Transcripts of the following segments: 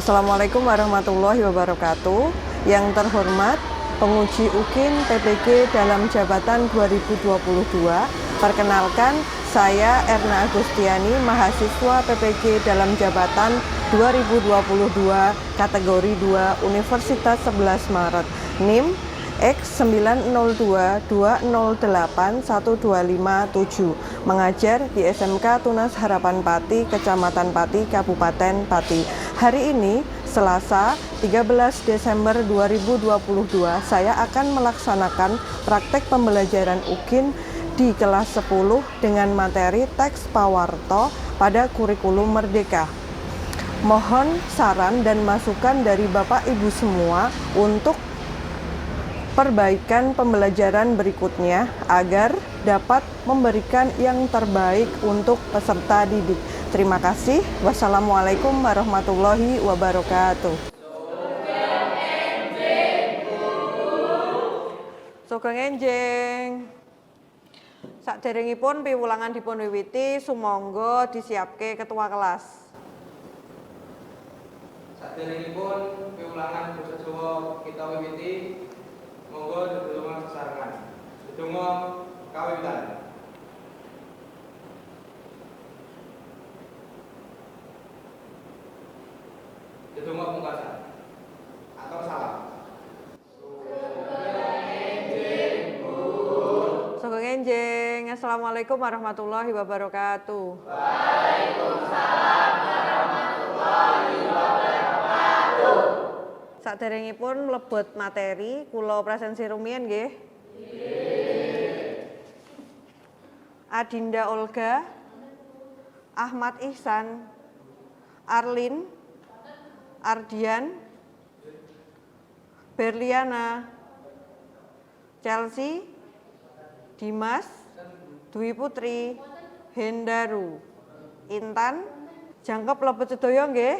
Assalamualaikum warahmatullahi wabarakatuh. Yang terhormat penguji UKIN PPG dalam jabatan 2022. Perkenalkan, saya Erna Agustiani, mahasiswa PPG dalam jabatan 2022 kategori 2 Universitas 11 Maret. NIM X90220812557, mengajar di SMK Tunas Harapan Pati, Kecamatan Pati, Kabupaten Pati. Hari ini, Selasa 13 Desember 2022, saya akan melaksanakan praktek pembelajaran UKIN di kelas 10 dengan materi teks Pawarto pada kurikulum Merdeka. Mohon saran dan masukan dari Bapak Ibu semua untuk perbaikan pembelajaran berikutnya agar dapat memberikan yang terbaik untuk peserta didik. Terima kasih. Wassalamualaikum warahmatullahi wabarakatuh. Sugeng enjing. Saderengipun piwulangan dipun wiwiti, sumangga disiapke ketua kelas. Saderengipun piwulangan basa Jawa kita wiwiti, monggo dedonga sesarengan. Dedonga kawiwitan. Dedonga pungkasan atau salam. Sugeng enjing. Assalamualaikum warahmatullahi wabarakatuh. Waalaikumsalam warahmatullahi wabarakatuh. Saderengipun mlebet materi, kula presensi rumiyin nggih. Adinda Olga, Ahmad Ihsan, Arlin, Ardian, Berliana, Chelsea, Dimas, Dwi Putri, Hendaru, Intan, jangkep mlebet sedaya nggih?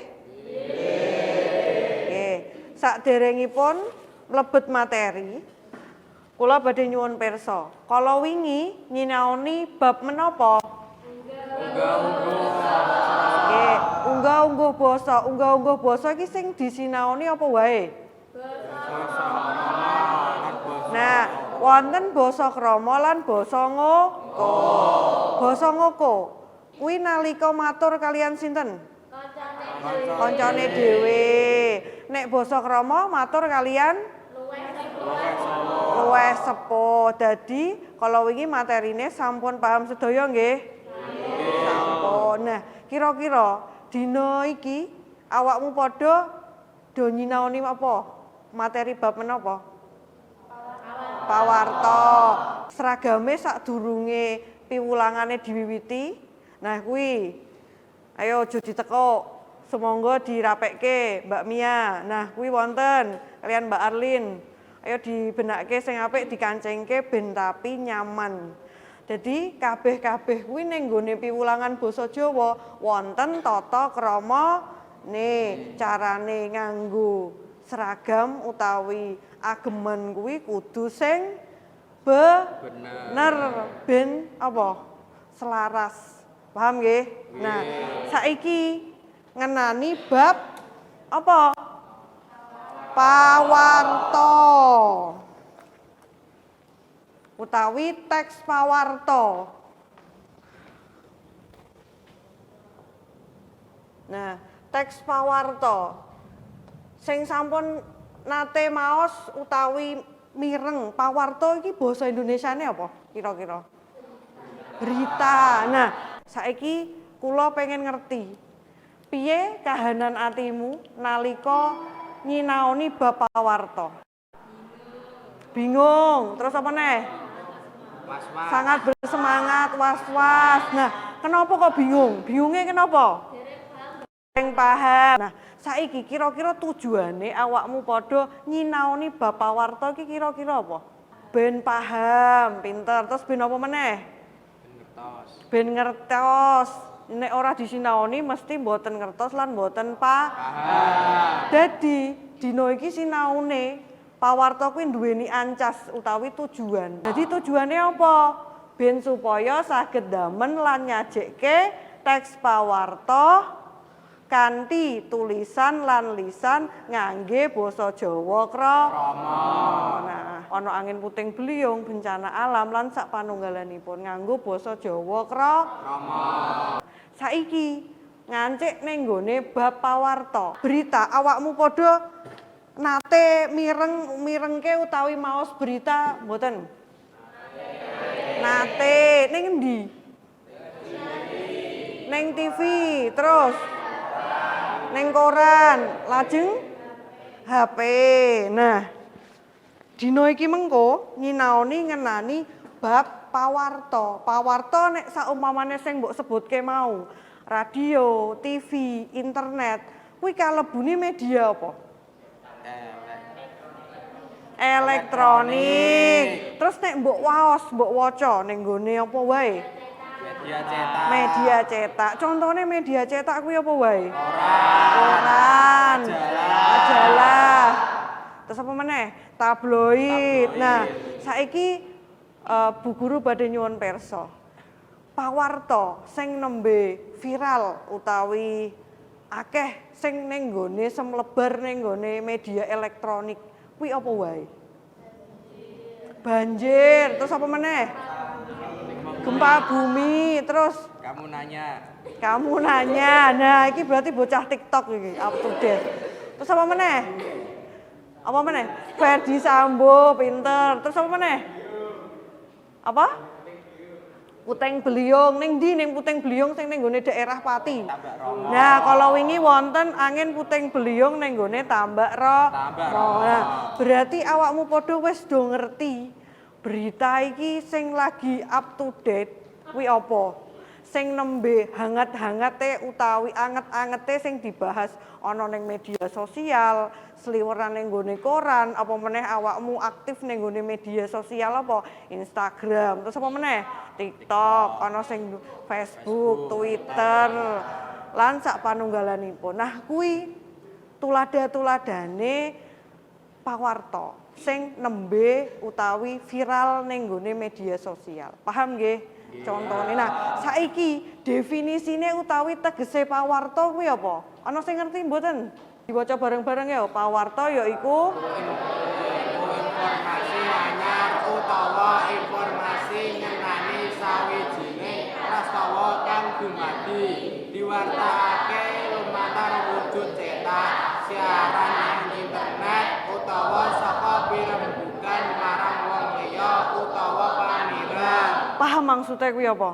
Nggih. Saderengipun mlebet materi, kula badhe nyuwun pirsa. Kala wingi nyinaoni bab menapa? Nggih, unggah-ungguh basa. Unggah-ungguh basa iki sing disinaoni apa wae? Nah, wonten basa krama lan basa ngoko. Basa ngoko kuwi nalika matur kalian sinten? Kancane dhewe. Nek basa krama matur kalian luwih sepuh. Dadi kala wingi materine sampun paham sedaya nggih? Sampun. Nah, kira-kira dina iki awakmu padha do nyinaoni apa? Materi bab menapa? Pawarto. Seragame sadurunge piwulangane diwiwiti. Nah, kuwi ayo aja ditekuk. Sumangga dirapekke Mbak Mia. Nah, kuwi wonten kalian Mbak Arlin. Ayo dibenakke sing apik, dikancengke ben tapi nyaman. Jadi kabeh-kabeh kuwi ning nggone piwulangan basa Jawa wonten tata kramane, carane nganggo seragam utawi ageman kuwi kudu sing bener ben apa? Selaras. Paham nggih? Nah, saiki ngenani bab apa? Pawarto utawi teks Pawarto. Nah, teks Pawarto sing sampun nate maos utawi mireng Pawarto iki basa Indonesiane apa kira-kira? Berita. Nah, saiki kula pengen ngerti piye kahanan atimu nalika nyinaoni bab Pawarto? Bingung. Terus apa neh? Was-was. Sangat bersemangat, was-was. Nah, kenapa kok bingung? Bingungnya kenapa? Dereng paham. Nah, saiki kira-kira tujuane awakmu padha nyinaoni bab Pawarto iki kira-kira apa? Ben paham, pinter. Terus ben apa meneh? Ben ngertos. Nek ora disinaoni mesti mboten ngertos lan mboten paham. Dadi dina iki sinaune Pawarto kuwi nduweni ancas utawi tujuan. Jadi tujuannya apa? Ben supaya saged damen lan nyajekke teks Pawarto kanthi tulisan lan lisan ngangge basa Jawa krama. Nah, ana angin puting beliung, bencana alam lan sapanunggalanipun nganggo basa Jawa krama. Saiki ngancik ning nggone bab pawarta. Berita awakmu padha nate mirengke utawi maos berita mboten? Nate ning endi? Ning TV, terus ning koran, lajeng HP. Nah, dina iki mengko nyinaoni ngenani bab pawarta. Pawarta nek saumpamane sing mbok sebutke mau, radio, TV, internet, kuwi kalebune media apa? Elektronik. Terus nek mbok waos, mbok waca ning nggone apa wae? Media cetak. Contone media cetak kuwi apa wae? Koran, majalah. Terus apa meneh? Tabloid. Nah, saiki Bu Guru badhe nyuwun pirsa. Pawarta sing nembe viral utawi akeh sing ning nggone semlebar ning nggone media elektronik kuwi apa wae? Banjir, terus apa meneh? Gempa bumi, terus kamu nanya. Nah, iki berarti bocah TikTok iki, up to date. Terus apa meneh? Apa meneh? Ferdi Sambo, pinter. Terus apa meneh? Apa? Puting Beliung, ning ndi ning Puting Beliung sing ning nggone daerah Pati. Nah, kalau wingi wonten angin puting beliung ning nggone Tambak Romo. Nah, berarti awakmu padha wis do ngerti berita iki sing lagi up to date kuwi apa? Sing nembe hangat-hangate utawi anget-angete sing dibahas ana ning media sosial, sliweran ning nggone koran, apa meneh awakmu aktif ning nggone media sosial apa? Instagram, terus apa meneh? TikTok, ana sing Facebook, Twitter, lan sak panunggalanipun. Nah, kuwi tuladha-tuladane pawarta sing nembe utawi viral ning nggone media sosial. Paham nggih? Contone. Nah, saiki definisine utawi tegese pawarta kuwi apa? Ana sing ngerti mboten? Diwaca bareng-bareng ya. Pawarta yaiku informasi anyar utawa informasi ngenani sawijining prastawa kang dumadi diwartakake lumantar wujud cetak, siaran ing internet utawa saka pirembugan marang wong liya utawa pamiran. paham maksudnya kuwi apa?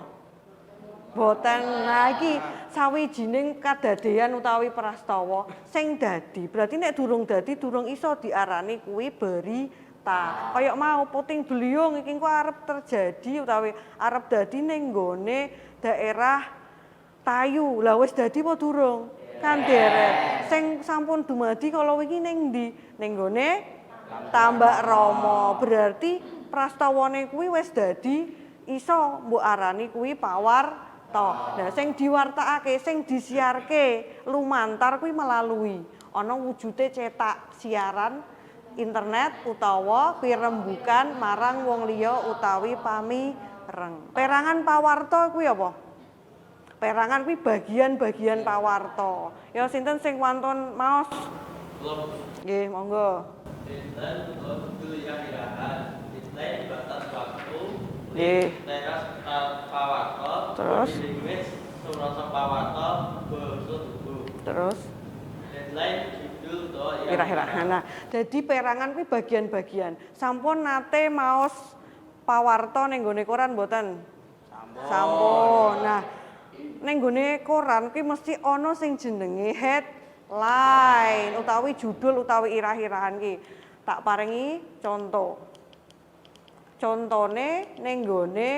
Boten. Nah, iki sawijining kadadean utawi prastawa sing dadi. Berarti nek durung dadi durung iso diarani kuwi berita. Kayak mau puting beliung iki kok arep terjadi utawi arep dadi ning nggone daerah Tayu. Lah wis dadi apa durung? Kan deret. Sing sampun dumadi kala wingi ning ndi? Ning nggone Tambak Romo. Berarti prastawane kuwi wis dadi iso mbok arani kuwi pawarta. Nah, sing diwartakake, sing disiarke lumantar kuwi melalui ana wujude cetak, siaran internet utawa pirembugan marang wong liya utawi pamireng. Perangan pawarta kuwi apa? Perangan kuwi bagian-bagian pawarta. Ya sinten sing wonten maos? Nggih, monggo. Deadline untuk kuliah-kuliahan, deadline batas waktu, Nggih. teras pawarta, Terus? linguis, surasa pawarta, basa tubuh. Terus Deadline judul to irah-irah. Nah, jadi perangan kuwi bagian-bagian. Sampun nate maos pawarta ning nggone koran mboten? Sampun. Nah, ning nggone koran kuwi mesti ana sing jenenge headline utawi judul utawi irah-irahan ki. Tak paringi contoh. Contone ning nggone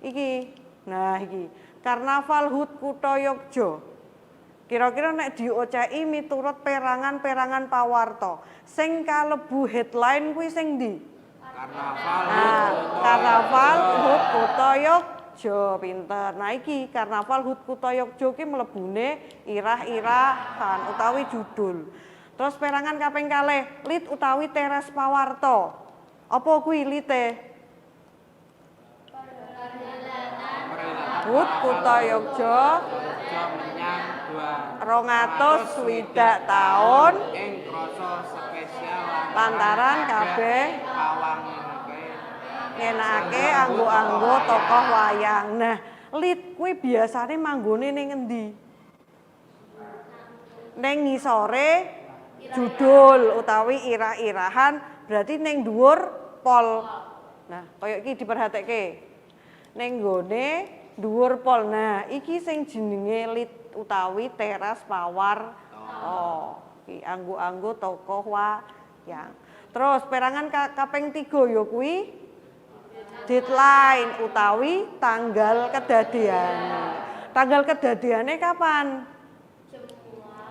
iki. Nah, iki. Karnaval HUT Kutha Yogya. Kira-kira nek dioceki miturut perangan-perangan pawarta, sing kalebu headline kuwi sing ndi? Karnaval HUT Kutha Yogya, pinter. Nah iki Karnaval HUT Kutha Yogya ki mlebune irah-irahan utawi judul. Terus perangan kaping kalih, lit utawi teras pawarta. Apa kuwi lite? HUT Kutha Yogya aja menyang 260 taun ing krasa spesial lantaran kabeh pawang ngenake anggo-anggo tokoh wayang. Nah, lit kuwi biasane manggone ning endi? Ning ngisore judul utawi irah-irahan, berarti ning dhuwur pol. Nah, kaya iki diperhatike. Ning nggone dhuwur pol. Nah, iki sing jenenge lit utawi teras pawar. Oh, iki anggo-anggo tokoh wayang. Terus perangan kaping 3 ya kuwi deadline utawi tanggal kedadean. Tanggal kedadeane kapan?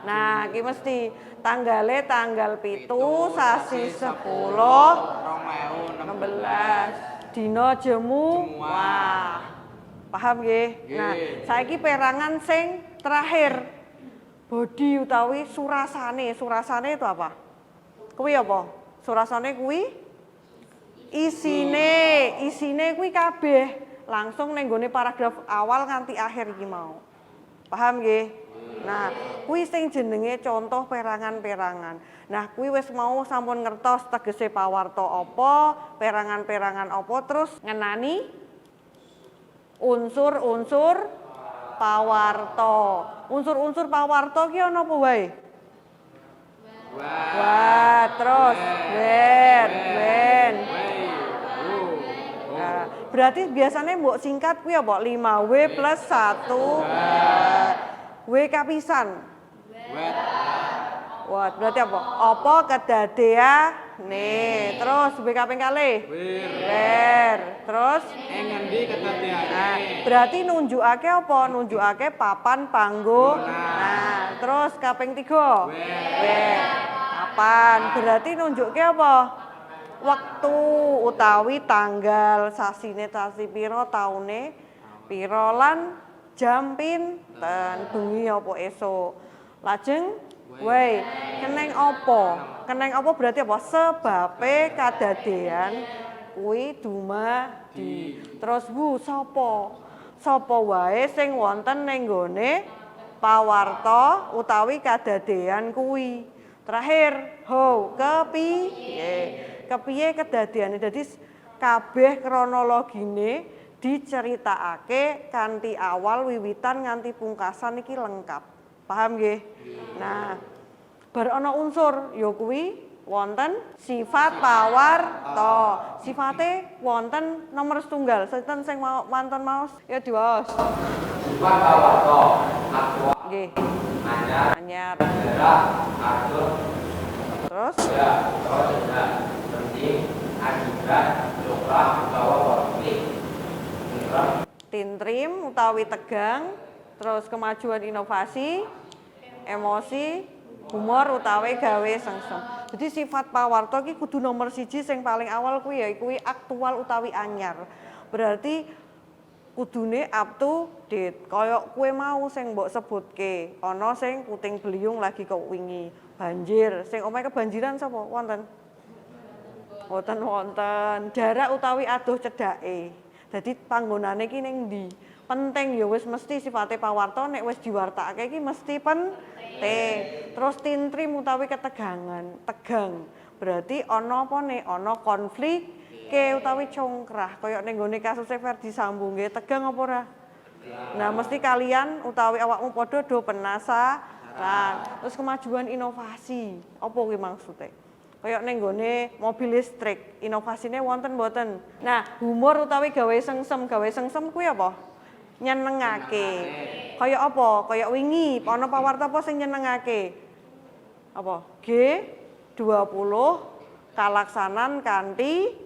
Nah, iki mesti tanggale tanggal 7 sasi 10 16 dina Jemuwah. Paham nggih? Nah, saiki perangan sing terakhir. Bodi utawi surasane. Surasane itu apa? Kuwi apa? Surasane kuwi isine kuwi kabeh langsung ning gone paragraf awal nganti akhir iki mau. Paham nggih? Nah, kuwi sing jenenge contoh perangan-perangan. Nah, kuwi wis mau sampun ngertos tegese pawarta apa, perangan-perangan apa, terus ngenani unsur-unsur pawarta. Unsur-unsur pawarta ki ana apa wae? Wah, terus wen. Nah, berarti biasanya mbok singkat kuwi apa? 5W plus 1 W kapisan. Wah, berarti apa? Apa kedadeane. Terus W kaping kalih? Wer. Terus ing ngendi kedadeane? nah, berarti nunjukake apa? Nunjukake papan panggung. Nah, terus kaping 3? Wer. Kapan? Berarti nunjukke apa? Waktu utawi tanggal, sasine sasi pira, taune pira lan jam pinten, bengi apa esuk. Lajeng wei, keneng apa? Keneng apa berarti apa? Sebabe kadadean kuwi dumadi. Terus bu sapa? Sapa wae sing wonten ning nggone pawarta utawi kadadean kuwi. Terakhir, ho, kepiye? Kepiye kedadeane. Dadi kabeh kronologine diceritakake kanthi awal wiwitan nganti pungkasan iki lengkap. Paham nggih? Nah, bar ana unsur ya kuwi wonten sifat pawarta. Sifate wonten nomor setunggal. Sinten sing mantun maos? Ya diwaos. Sifat pawarta akwa Nggih. Anyar. atur Terus penting akibat lumrah utawa politik tintrim utawi tegang, terus kemajuan inovasi, emosi, humor utawi gawe sengsem. Jadi sifat pawarta iki kudu nomor 1 sing paling awal kuwi ya kuwi aktual utawi anyar. Berarti kudune up to date. Kaya kue mau sing mbok sebutke, ana sing puting beliung lagi kewingi, banjir. Sing omahe kebanjiran sapa? Wonten. Wonten. Jarak utawi adoh cedhake. Dadi panggonane iki ning ndi? Penting ya wis mesti sifate pawarta nek wis diwartakake iki mesti penting. Terus tintrim utawi ketegangan, tegang. Berarti ana apa nek ana konflik utawi congkrah kaya ning gone kasus Verdi Sambo nggih tegang apa ora? Nah, mesti kalian utawi awakmu padha do penasaran. Terus kemajuan inovasi. Apa kuwi maksude? Kaya ning gone mobil listrik, inovasine wonten mboten? Nah, humor utawi gawe sengsem kuwi apa? Nyenengake. Kaya apa? Kaya wingi ana pawarta apa sing nyenengake? Apa? G20 kalaksanan kanthi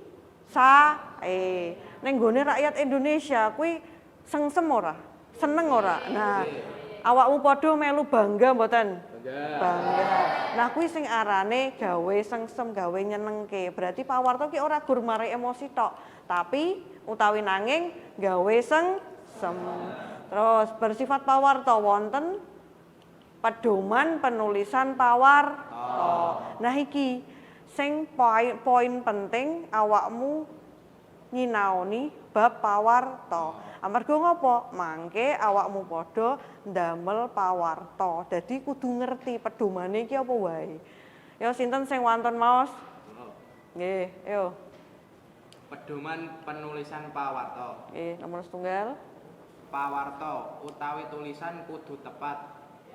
sae. Ning gone rakyat Indonesia kuwi sengsem ora? Seneng ora? Nah, awakmu padha melu bangga mboten? Bangga. Nah, kuwi sing arane gawe sengsem, gawe nyenengke. Berarti pawarta ki ora gur marai emosi tok, tapi utawi nanging gawe sengsem. Terus bersifat pawarta wonten pedoman penulisan pawarta. Nah, iki sing poin penting awakmu nyinaoni bab pawarta. Amarga ngopo? Mangke awakmu padha ndamel pawarta. Dadi kudu ngerti pedomane iki apa wae. Ya sinten sing wonten maos? Nggih, yo. Pedoman penulisan pawarta. Nggih, nomor setunggal. Pawarta utawi tulisan kudu tepat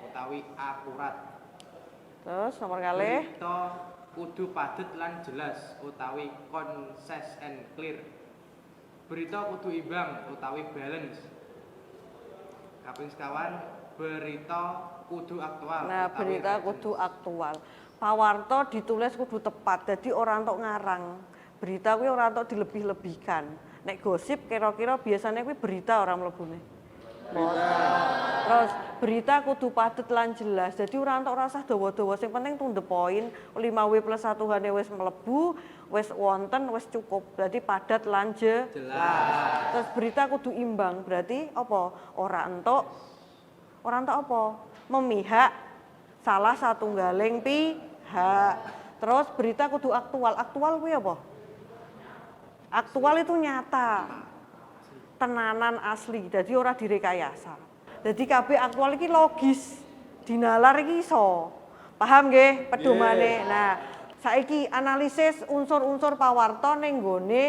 utawi akurat. Terus nomor kalih. Berita kudu padet lan jelas utawi concise and clear. Berita kudu imbang utawi balance. Kaping sekawan, berita kudu aktual. Nah, utawi berita relevant. kudu aktual. Pawarta ditulis kudu tepat, jadi ora entuk ngarang. Berita kuwi ora entuk dilebih-lebihkan. Nek gosip kira-kira biasanya kuwi berita ora mlebune. Terus berita kudu padet lan jelas. Jadi ora entuk rasa dawa-dawa, sing penting to the point. 5W+1-ane wis mlebu, wis wonten, wis cukup. Berarti padat lan jelas. Terus berita kudu imbang. Berarti apa? Ora entuk apa? Memihak salah satunggaling pihak. Terus berita kudu aktual. Aktual kuwi apa? Aktual itu nyata. Tenanan asli, jadi ora direkayasa. Jadi kabeh aktual iki logis, dinalar iki iso. Paham nggih pedomane? Nah, saiki analisis unsur-unsur pawarta ning nggone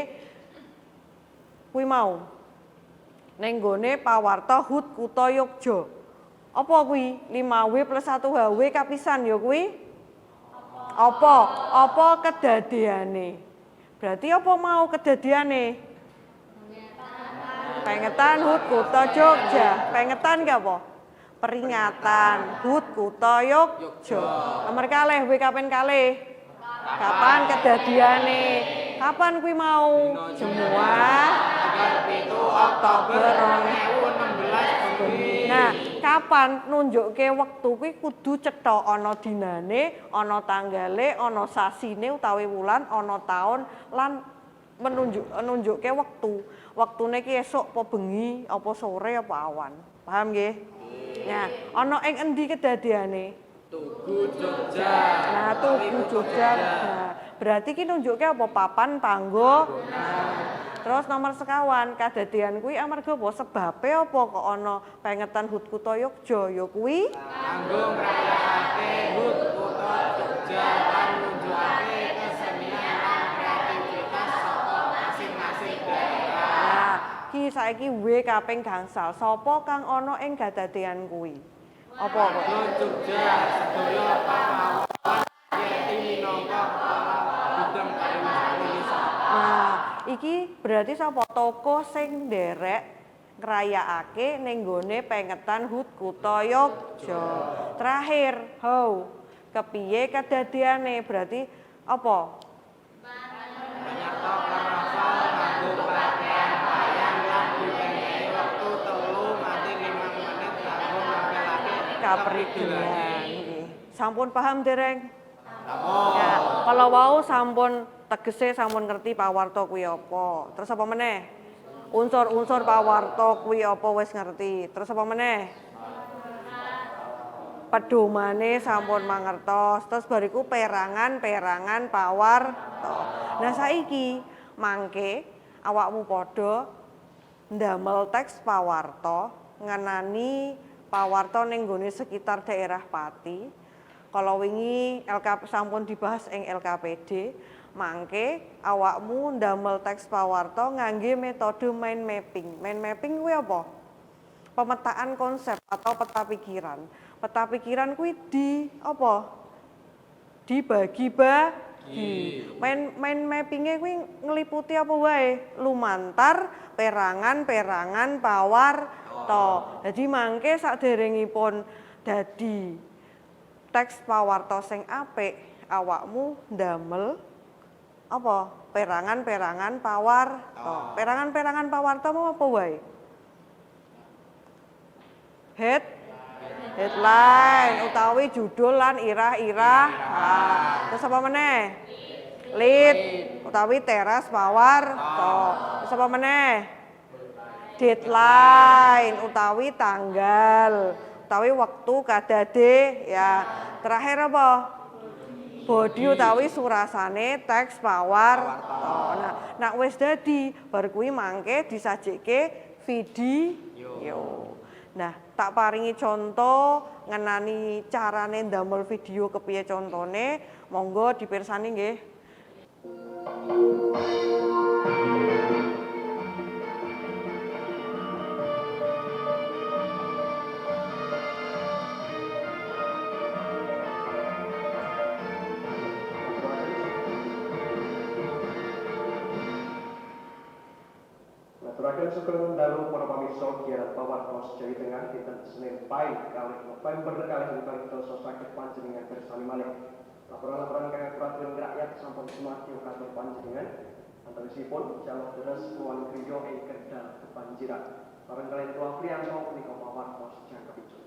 kuwi mau. Ning nggone pawarta Hut Kutha Yogya. Apa kuwi? 5W+1HW kapisan ya kuwi? Apa? Apa kedadeane? Berarti apa mau kedadeane? Pengetan Hut Kutha Jogja. Pengetan gak apa? Peringatan Hut Kutha Yogya. Nomor kalih W kapan kalih? Kapan kedadiane? Kapan kuwi mau? Jemuah Tanggal 7 Oktober 2016 Nah, kapan nunjukke wektu kuwi kudu cetha ana dinane, ana tanggale, ana sasine utawi wulan, ana taun lan nunjukke wektu. Wektune ki esuk apa bengi, apa sore, apa awan. Paham nggih? Nah, ana ing endi kedadeane? Tugu Jogja. Nah, Tugu Jogja. Nah, berarti ki nunjukke apa papan panggo. Terus nomor sekawan, kadadean kuwi amarga apa? Sebabe apa kok ana pengetan Hut Kutha Yogya? Ya kuwi Kanggo ngrayakake Hut Kutha Jogja lan nunjukake kesenian lan kreativitas saka masing-masing daerah. Nah, ki saiki W kaping gangsal. Sapa kang ana ing kadadean kuwi? Apa kok? Hut Jogja sedaya pahlawan yaitu minangka kepala bidang pariwisata Indonesia. Nah, iki berarti sapa tokoh sing nderek ngrayakake ning nggone pengetan Hut Kutha Yogya. Terakhir, how kepiye kedadeane? Berarti apa? Panyarta karnaval nganggo pakaian wayang lan diwenehi wektu 3 nganti 5 menit kanggo nampilake Kaprigelan. Nggih. Sampun paham dereng? Sampun. Ya, kalau wau sampun tegese sampun ngerti pawarta kuwi apa. Terus apa meneh? Unsur-unsur pawarta kuwi apa wis ngerti. Terus apa meneh? Pedomane sampun mangertos. Terus bariku perangan-perangan pawarta. Nah saiki mangke awakmu padha ndamel teks pawarta ngenani pawarta ning nggone sekitar daerah Pati. Kalau wingi sampun dibahas ing LKPD, mangke awakmu ndamel teks pawarta ngangge metode mind mapping. Mind mapping kuwi apa? Pemetaan konsep atau peta pikiran. Peta pikiran kuwi dibagi-bagi. Mind mappingnya kuwi ngliputi apa wae? Lumantar perangan-perangan pawarta. Jadi mangke saderengipun dadi teks pawarta sing apik, awakmu ndamel apa? Perangan-perangan pawarta. Perangan-perangan pawarta mau apa wae? Headline utawi judul lan irah-irah. Terus apa meneh? Lead utawi teras pawarta. Terus apa meneh? Deadline utawi tanggal, utawi wektu kadade ya. Terakhir apa? bodi utawi surasane teks pawarta. Nah, nek wis dadi bar kuwi mangke disajike video. Nah, tak paringi contoh ngenani carane ndamel video kepiye contone, monggo dipirsani nggih. Aturaken sugeng dalu para pamirsa giat pawartos Jawi Tengah dinten Senin Pahing kalih November kalih 2020 saged panjenengan bersami malih. Laporan-laporan kang peraturan rakyat sampun sumadi katur panjenengan. Antawisipun jalur deres Kulon Griya ing Kendal kebanjiran. Bareng kalian kula priyanto punika pawartos jangkep ijo.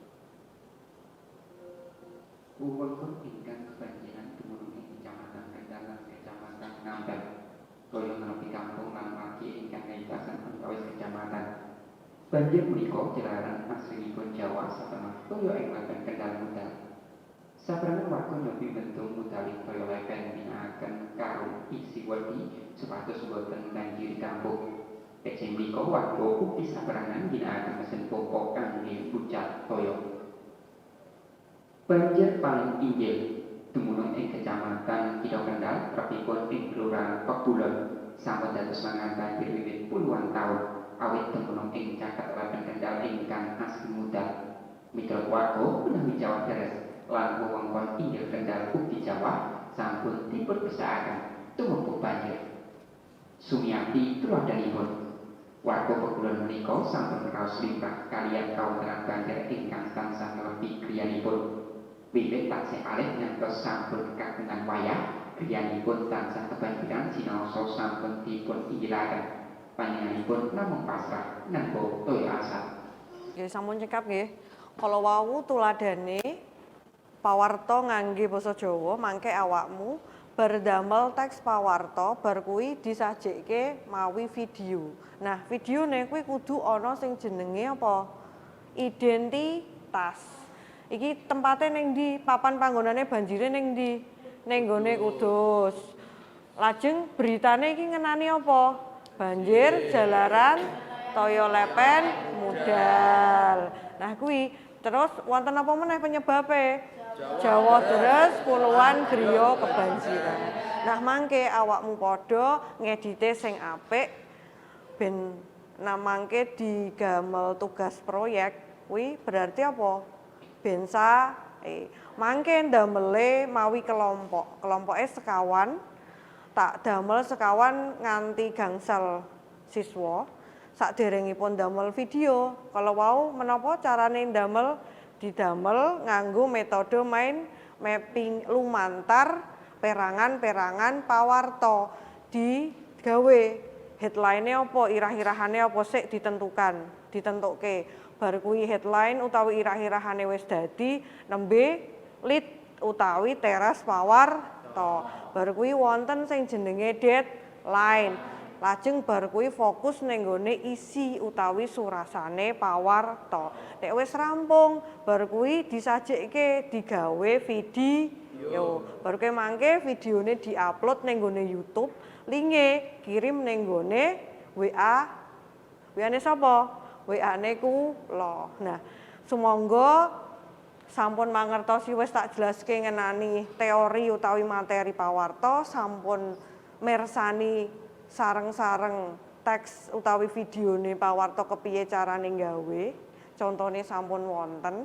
Wewengkon ingkang kebanjiran dumunung ing Kecamatan Kendal lan Kecamatan Ngambek. Toyo nepi kampung lan maki ingkang ngaitaken antawis kecamatan. Banjir punika jelaran aslinipun Jawa satemah toyo ing Lepen Kendal Mudal. Saperangan warga nyobi bentung mudali toyo lepen binaaken karo isi wedi supados boten banjiri kampung. Kecing punika warga ugi saperangan binaaken mesin pompa kangge pucat toyo. Banjir paling inggil dumunung ing Kecamatan Kidau Kendal, trepipun ing Kelurahan Pekbulon, sampun dados mangan banjir wiwit puluhan taun, awit dumunung ing caket Lepen Kendal ingkang asli mudal. Miturut warga menawi Jawa deres lan wewengkon inggil Kendal ugi Jawa sampun dipun pesakaken tumepuk banjir. Sumiati tuladhanipun, warga Pekbulon menika sampun raos limrah kaliyan kawontenan banjir ingkang tansah nglebi griyanipun. Wiwit taksih alih ngantos sampun kagungan wayah, griyanipun tansah kebanjiran sinaosa sampun dipun inggilaken. Panjenenganipun namung pasrah nampa toya asat. Nggih sampun cekap nggih. Kala wau tuladhane pawarta ngangge basa Jawa, mangke awakmu berdamel teks pawarta bar kuwi disajike mawi video. Nah, videone kuwi kudu ana sing jenenge apa? Identitas. Iki tempatnya ning ndi, papan panggonane banjire ning ndi? Ning nggone Kudus. Lajeng beritane iki ngenani apa? Banjir jalaran toyo lepen mudal. Nah kuwi terus wonten apa meneh penyebabe? Jawa deres puluhan griya kebanjiran. Nah mangke awakmu padha ngedite sing apik ben namangke digamel tugas proyek kuwi berarti apa? Bensa mangke ndamele mawi kelompoke sekawan, tak damel sekawan nganti gangsal siswa. Saderengipun damel video, kalau wau menapa carane ndamel? Didamel nganggo metode main mapping lumantar perangan-perangan pawarta. Digawe headline-e apa, irah-irahane apa sik ditentuke. Bar kuwi headline utawi irah-irahane wis dadi nembe lead utawi teras pawarta. Bar kuwi wonten sing jenenge deadline. Lajeng bar kuwi fokus ning nggone isi utawi surasane pawarta. Nek wis rampung, bar kuwi disajike digawe video. Bar kuwi mangke videone diupload ning nggone YouTube, linke kirim ning nggone WA. WA-ne sapa? WA-ne kula. Nah, sumangga sampun mangertosi wis tak jelaske ngenani teori utawi materi pawarta, sampun mirsani sareng-sareng teks utawi videone pawarta kepiye carane gawe. Contone sampun wonten.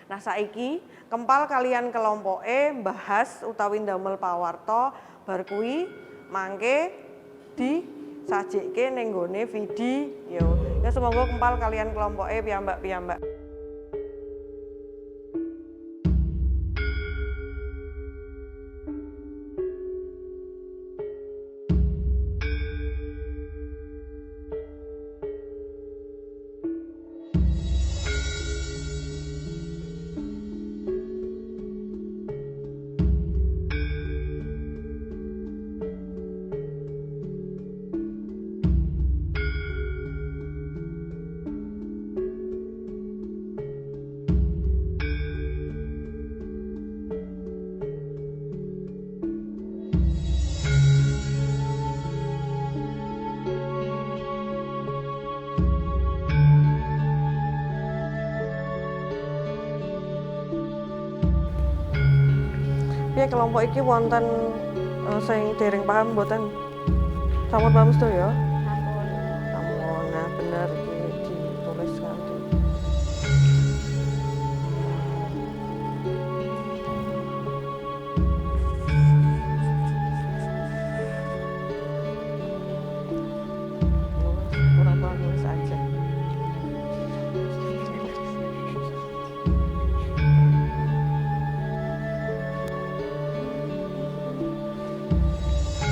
Nah, saiki kempal kalian kelompoke bahas utawi ndamel pawarta bar kuwi mangke disajike ning nggone video. Ya semoga kempal kalian kelompoke piyambak-piyambak. Piye kelompok iki wonten sing dereng paham mboten? Sampun paham sedaya? Sampun. Nah, bener iki ditulis kanthi. Kurang paham nulis aja.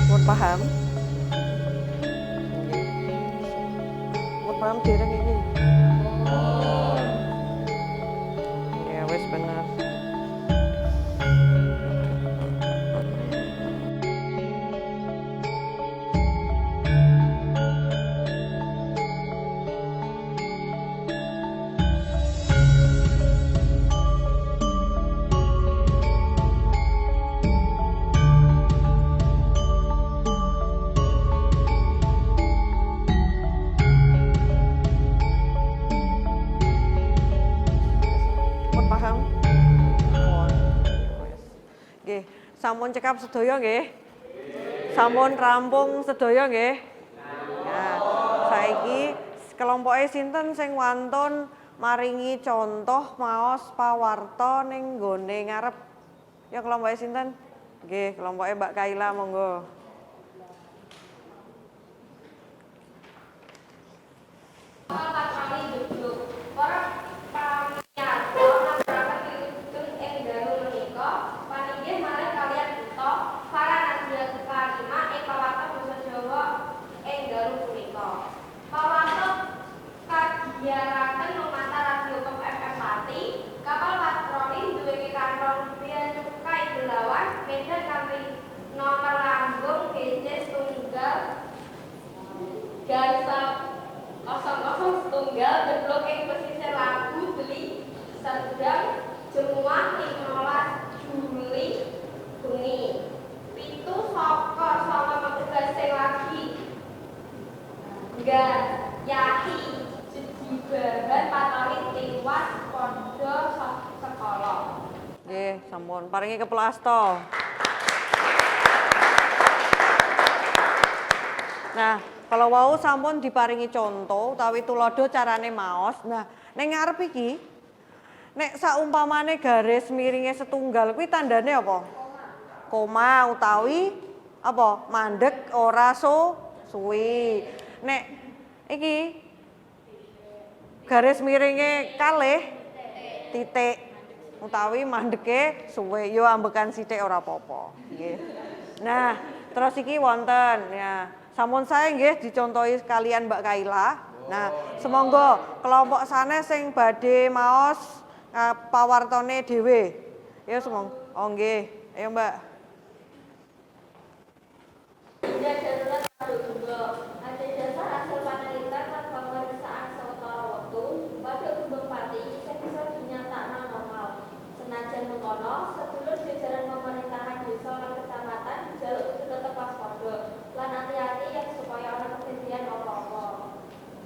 Mun paham? Mun paham dereng iki. Ya wis bener. Mun paham? Mun. Wis. Nggih, sampun cekap sedaya nggih? Sampun rampung sedaya nggih? Nah, saiki kelompoke sinten sing wantun maringi contoh maos pawarta ning nggone ngarep? Ya kelompoke sinten? Nggih, kelompoke Mbak Kaila monggo. Patroli duduk, para pamiyarsa masyarakat diujung ing dalu menika paninggih malih kaliyan buta para nadya kelima ing pawarta basa Jawa ing dalu punika. Pawarta kagiyaraken lumantar radio FM Pati, kapal patroli duweni kantong bea cukai Belawan, medan kanthi nomor lambung GC tunggal garis kosong setunggal deblok ing pesisir Labu Deli Serdang Jemuah 15 Juli bengi. Pitu saka 19 sing lagi yahi jejibahan patroli tiwas padha sekolah. Nggih, sampun paringi keplasta. Nah, kalau wau sampun diparingi contoh utawi tulodo carane maos. Nah, ning ngarep iki nek saumpamane garis miringe setunggal kuwi tandane apa? Koma utawi apa? Mandek ora suwi. Nek iki garis miringe kalih titik utawi mandeke suwe yo ambekan sithik ora apa-apa. Nggih. Nah, terus iki wonten ya. Sampun sae nggih dicontohi kalian Mbak Kaila. Nah, semonggo kelompok sanes sing badhe maos pawartane dhewe. Ya semonggo. Oh nggih. Ayo Mbak. Hingga darurat tunggal ada dasar hasil panelitian lan pemeriksaan sawetara wektu pada Gunung Pati sing bisa dinyatakna normal. Senajan mengkono, sedulur jajaran pemerintahan desa lan kecamatan jaluk kudu tetep waspada lan hati-hati yang supaya ana kejadian apa-apa.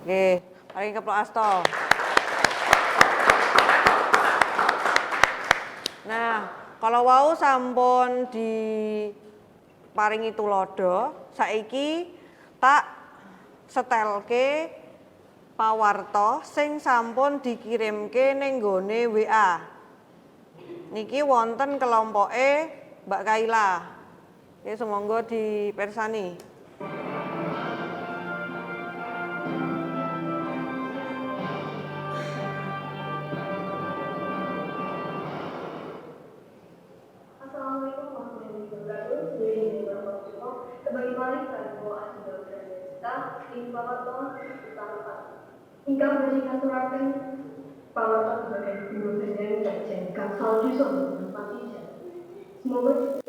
Nggih, paling keplok asta. Nah, kalau wau sampun diparingi tulodo, saiki tak setelke pawarta sing sampun dikirimke ning nggone WA. Niki wonten kelompoke Mbak Kaila. Ya semonggo dipersani. Assalamualaikum warahmatullahi wabarakatuh. Kembali balik saya Asma Kita Informator Utama. Hingga memberikan suratan Pawarta sebagai guru presiden dan Kamsal Dusun menempati semoga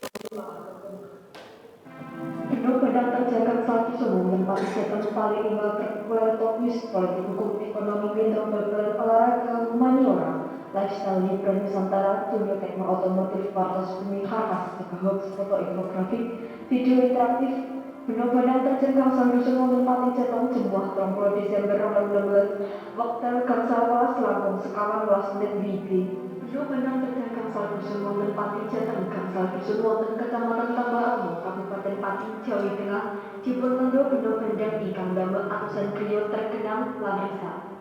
Penuh Badan Kerja Kamsal Dusun menempati setan paling lima terkuat fokus politik hukum ekonomi metropol olahraga humaniora lifestyle libre Nusantara, dunia tekno otomotif, wartos bumi khas, hoax, foto infografik, video interaktif, benar-benar terjangkau sambil semua menempati jatuh sebuah trompol Desember 2016, waktu Kamsawa Selangkung sekawan 12 menit WIB. Juru Bendang Pedah Gangsal Dusun wonten Pati Jateng Gangsal Dusun wonten Kecamatan Tambak Kabupaten Pati Jawa Tengah dipun tendo benda bendang ingkang damel atusan griya tergenang lamresa.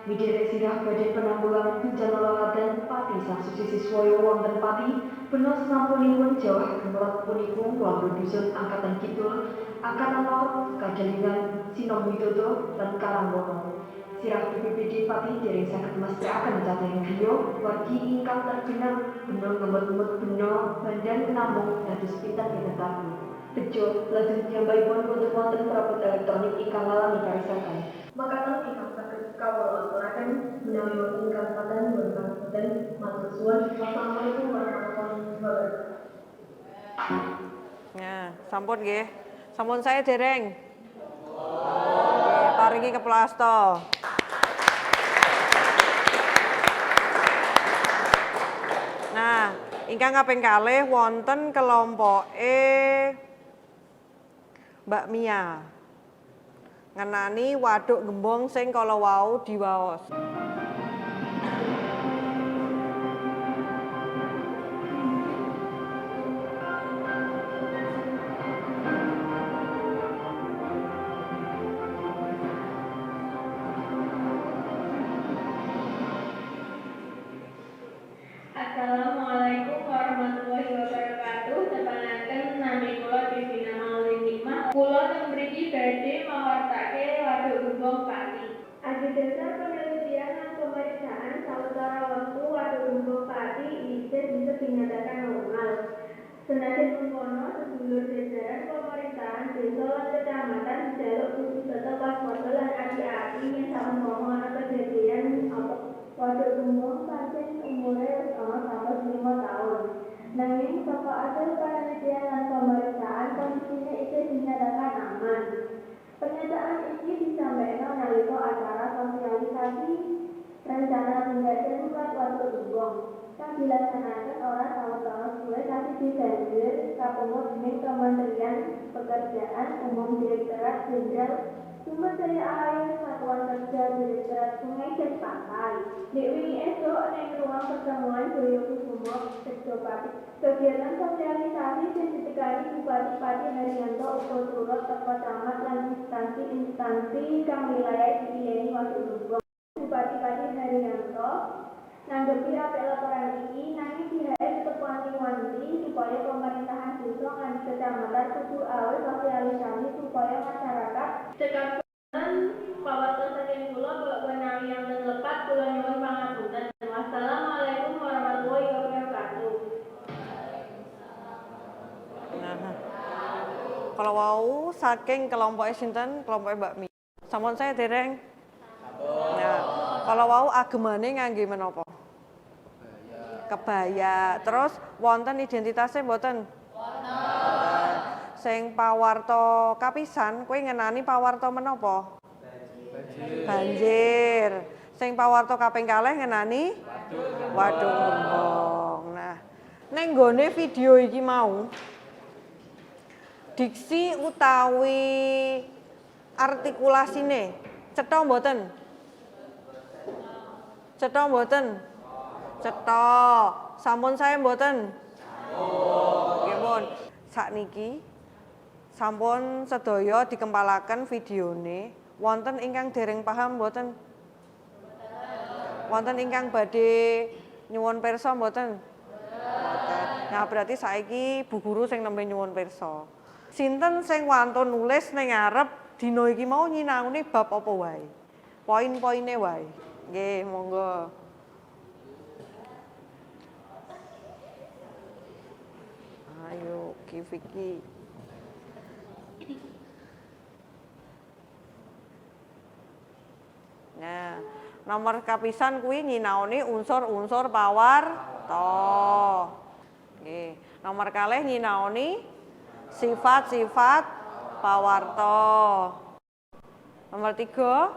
Widerek sirah Badan Penanggulangan Bencana Lawatan Pati sasusi siswaya wonten Pati bena sasampunipun jawah gemerlap punika kula dusun Angkatan Kidul, Angkatan Laut, Kadalingan, Sinom Widodo lan Karangwono. Sirah BPBD Pati dereng saged mesthekaken cacahing griya wargi ingkang tergenang bena ngemut-emut bena bandang namung dados pinten-pinten taun. Bejo lajeng piyambakipun wonten prabot elektronik ingkang ngalami karisakan. Makaten ingkang saged kawula aturaken menawi wonten kasempatan boten matur suwun. Wassalamualaikum warahmatullahi wabarakatuh. Nah, sampun nggih. Sampun saya dereng. Nggih, paringi keplasta. Nah, ingkang kaping kalih wonten kelompoke Mbak Mia. Ngenani waduk gembong sing kala wau diwaos. Assalamualaikum warahmatullahi wabarakatuh. Tepangaken nami kula Devina Maulid Nikmah. Kula teng mriki badhe mawartake waduk gembong Pati. Agedasar penelitian lan pemeriksaan sawetara wektu waduk gembong Pati isih bisa dinyatakan normal. Senajan mengkono, sedulur jajaran pemerintahan desa lan kecamatan njaluk khusus tetep waspada lan ati-ati yen saumpama ana kejadian apa waduk gembong pancen umure wis ana sampe 5 tahun. Nanging saka hasil penelitian lan pemeriksaan kondisine isih dinyatakan aman. Pernyataan iki disampaikan nalika acara sosialisasi rencana pembagian surat waduk gembong kang dilaksanakan ora sawetara suwe sasi Desember kapungkur dening Kementerian Pekerjaan Umum Direktorat Jenderal Sumber Daya Air Satuan Kerja Direktorat Sungai dan Pantai. Nek wingi esuk ning ruang pertemuan Joyokusumo Sekdo Pati, kegiatan sosialisasi sing ditekani Bupati Pati Haryanto uga turut teko camat lan instansi kang wilayah diiyeni waduk gembong. Bupati Pati Haryanto nanggepi apik laporan iki nanging pihake tetep wanti-wanti supaya pemerintahan desa lan kecamatan kudu awet sosialisasi supaya masyarakat cekapan pawartos saking kula kula menawi yang lepat kula nyuwun pangapunten. Wassalamualaikum warahmatullahi wabarakatuh. Nah, kalau wau saking kelompoke sinten? Kelompoke Mbak Mi. Sampun saya dereng. Nah, kalau wau agemane ngangge menapa? Kebaya. Terus wonten identitasnya mboten? Wonten. Sing pawarta kapisan kuwi ngenani pawarta menapa? Banjir. Sing pawarta kaping kalih ngenani waduk gembong. Nah, ning nggone video iki mau diksi utawi artikulasine cetha mboten? Cetha mboten? Cetha. Sampun saya mboten? Nggih pun. Sakniki sampun sedaya dikempalaken videone. Wonten ingkang dereng paham mboten? Wonten ingkang badhe nyuwun pirsa mboten? Mboten. Nah, berarti saiki Bu Guru sing nembe nyuwun pirsa. Sinten sing wantun nulis ning ngarep dina iki mau nyinaoni bab apa wae? Poin-poine wae. Nggih, monggo. Ayo, Vicky. Nah, nomor kapisan kuwi nyinaoni unsur-unsur pawarta. Nggih, nomor kalih nyinaoni sifat-sifat pawarta. Nomor 3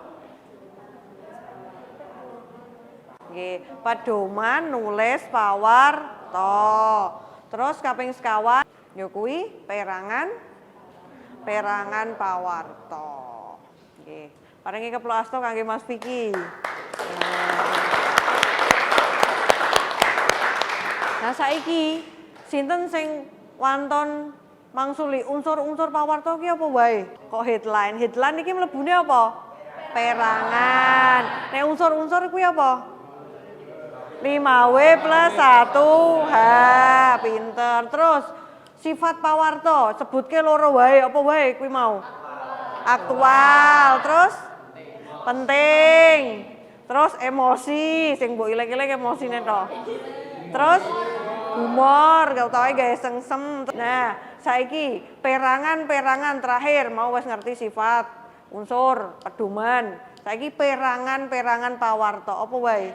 nggih, pedoman nulis pawarta. Terus kaping sekawan ya kuwi perangan pawarta. Nggih. Paringi keplasta kangge Mas Vicky. Nah saiki sinten sing wonten mangsuli unsur-unsur pawarta ki apa wae? Kok headline? Headline iki mlebune apa? Perangan. Nek unsur-unsur kuwi apa? 5W plus 1H. Pinter. Terus sifat pawarta sebutke loro wae, apa wae kuwi mau? Aktual. Terus penting. Terus emosi, sing mbok ilek-ilek emosine to. Terus humor, gak utawa gawe sengsem. Nah, saiki perangan-perangan terakhir mau wis ngerti sifat, unsur, pedoman. Saiki perangan-perangan pawarta apa wae?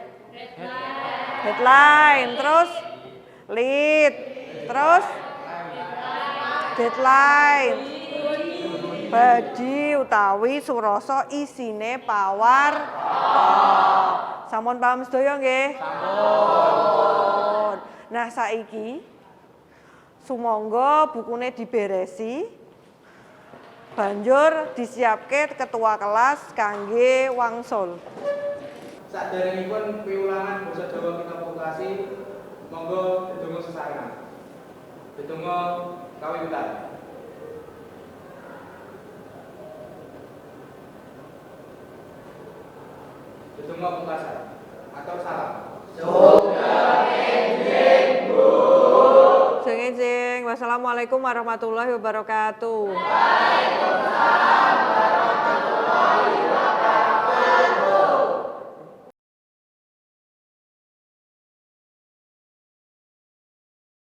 Headline, terus lead, terus deadline. Badi utawi surasa isine pawarta. Sampun paham sedaya nggih? Sampun. Nah saiki sumangga bukune diberesi. Banjur disiapke ketua kelas kangge wangsul. Saderengipun piulangan basa Jawa kita vokasi, monggo dedonga sesarengan. Dedonga kawiwitan. Dedonga pungkasan atau salam. Sugeng enjing. Wassalamualaikum warahmatullahi wabarakatuh. Waalaikumsalam.